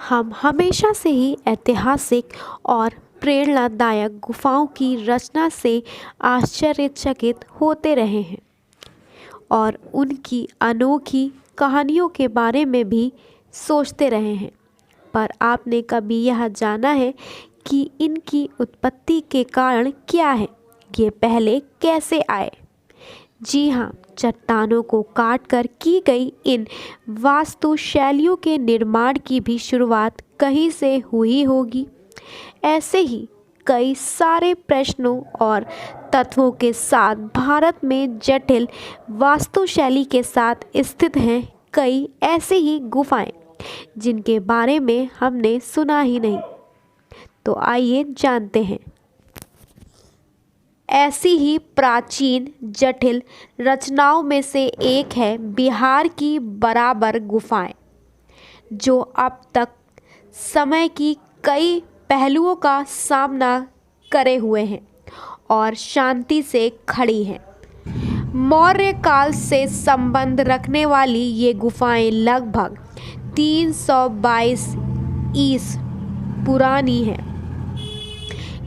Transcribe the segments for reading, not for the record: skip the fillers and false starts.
हम हमेशा से ही ऐतिहासिक और प्रेरणादायक गुफाओं की रचना से आश्चर्यचकित होते रहे हैं और उनकी अनोखी कहानियों के बारे में भी सोचते रहे हैं। पर आपने कभी यह जाना है कि इनकी उत्पत्ति के कारण क्या है? ये पहले कैसे आए? जी हाँ, चट्टानों को काटकर की गई इन वास्तुशैलियों के निर्माण की भी शुरुआत कहीं से हुई होगी। ऐसे ही कई सारे प्रश्नों और तत्वों के साथ भारत में जटिल वास्तुशैली के साथ स्थित हैं कई ऐसी ही गुफाएं जिनके बारे में हमने सुना ही नहीं। तो आइए जानते हैं। ऐसी ही प्राचीन जटिल रचनाओं में से एक है बिहार की बराबर गुफाएं, जो अब तक समय की कई पहलुओं का सामना करे हुए हैं और शांति से खड़ी हैं। मौर्य काल से संबंध रखने वाली ये गुफाएं लगभग 322 ईस पुरानी हैं।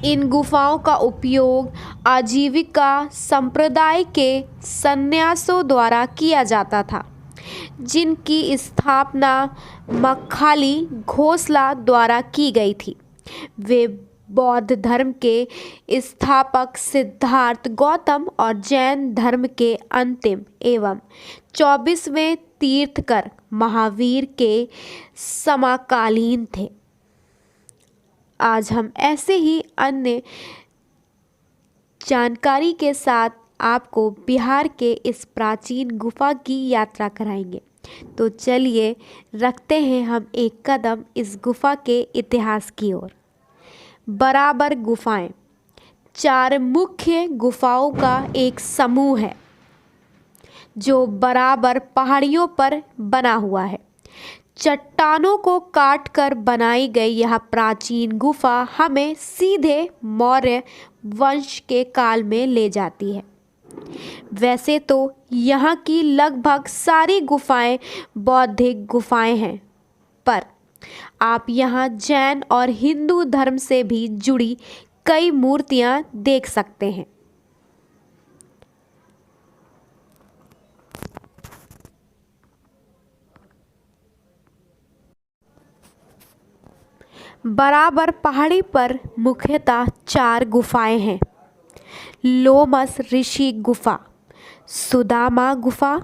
इन गुफाओं का उपयोग आजीविका संप्रदाय के सन्यासियों द्वारा किया जाता था, जिनकी स्थापना मक्खाली घोसला द्वारा की गई थी। वे बौद्ध धर्म के स्थापक सिद्धार्थ गौतम और जैन धर्म के अंतिम एवं 24वें तीर्थकर महावीर के समकालीन थे। आज हम ऐसे ही अन्य जानकारी के साथ आपको बिहार के इस प्राचीन गुफा की यात्रा कराएंगे। तो चलिए रखते हैं हम एक कदम इस गुफा के इतिहास की ओर। बराबर गुफाएं 4 मुख्य गुफाओं का एक समूह है जो बराबर पहाड़ियों पर बना हुआ है। चट्टानों को काटकर बनाई गई यह प्राचीन गुफा हमें सीधे मौर्य वंश के काल में ले जाती है। वैसे तो यहाँ की लगभग सारी गुफाएं बौद्धिक गुफाएं हैं, पर आप यहाँ जैन और हिंदू धर्म से भी जुड़ी कई मूर्तियाँ देख सकते हैं। बराबर पहाड़ी पर मुख्यतः 4 गुफाएं हैं। लोमस ऋषि गुफा, सुदामा गुफा,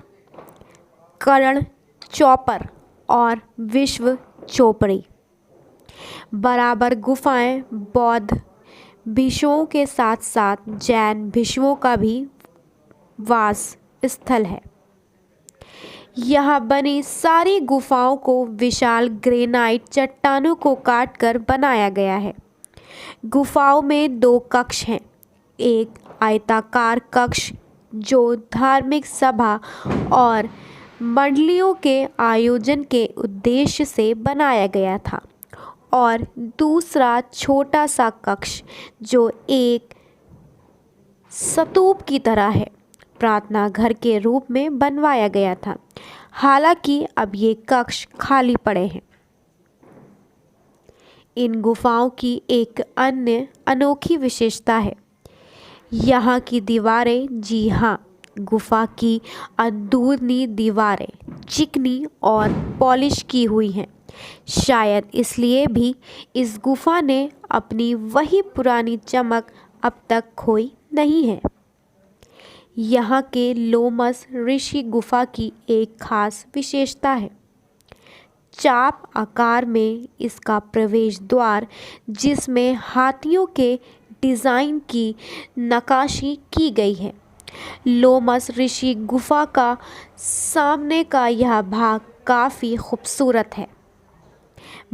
कर्ण चौपर और विश्व चोपड़ी। बराबर गुफाएं बौद्ध भिक्षुओं के साथ साथ जैन भिक्षुओं का भी वास स्थल है। यहाँ बनी सारी गुफाओं को विशाल ग्रेनाइट चट्टानों को काटकर बनाया गया है। गुफाओं में 2 कक्ष हैं। एक आयताकार कक्ष जो धार्मिक सभा और मंडलियों के आयोजन के उद्देश्य से बनाया गया था, और दूसरा छोटा सा कक्ष जो एक स्तूप की तरह है, प्रार्थना घर के रूप में बनवाया गया था। हालांकि अब ये कक्ष खाली पड़े हैं। इन गुफाओं की एक अन्य अनोखी विशेषता है यहाँ की दीवारें। जी हाँ, गुफा की अंदरूनी दीवारें चिकनी और पॉलिश की हुई हैं। शायद इसलिए भी इस गुफा ने अपनी वही पुरानी चमक अब तक खोई नहीं है। यहाँ के लोमस ऋषि गुफा की एक खास विशेषता है चाप आकार में इसका प्रवेश द्वार, जिसमें हाथियों के डिज़ाइन की नक्काशी की गई है। लोमस ऋषि गुफा का सामने का यह भाग काफ़ी खूबसूरत है।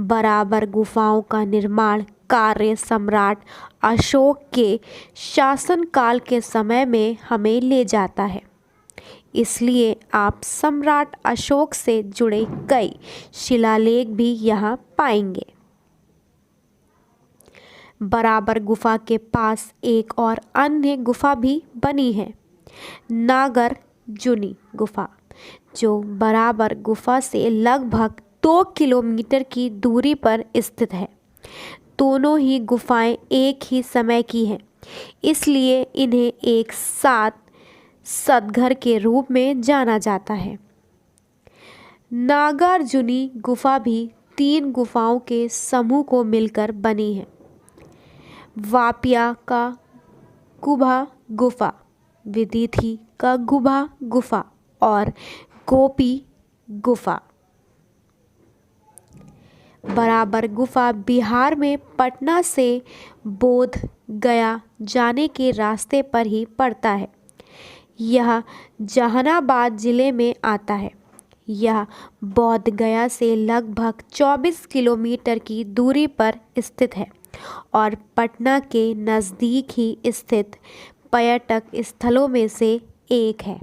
बराबर गुफाओं का निर्माण कार्य सम्राट अशोक के शासनकाल के समय में हमें ले जाता है, इसलिए आप सम्राट अशोक से जुड़े कई शिलालेख भी यहाँ पाएंगे। बराबर गुफा के पास एक और अन्य गुफा भी बनी है, नागार्जुनी गुफा, जो बराबर गुफा से लगभग 2 किलोमीटर की दूरी पर स्थित है। दोनों ही गुफाएं एक ही समय की हैं, इसलिए इन्हें एक साथ सदघर के रूप में जाना जाता है। नागार्जुनी गुफा भी 3 गुफाओं के समूह को मिलकर बनी है। वापिया का गुहा गुफा, विदिथी का गुहा गुफा और गोपी गुफा। बराबर गुफा बिहार में पटना से बोध गया जाने के रास्ते पर ही पड़ता है। यह जहानाबाद जिले में आता है। यह बोध गया से लगभग 24 किलोमीटर की दूरी पर स्थित है और पटना के नज़दीक ही स्थित पर्यटक स्थलों में से एक है।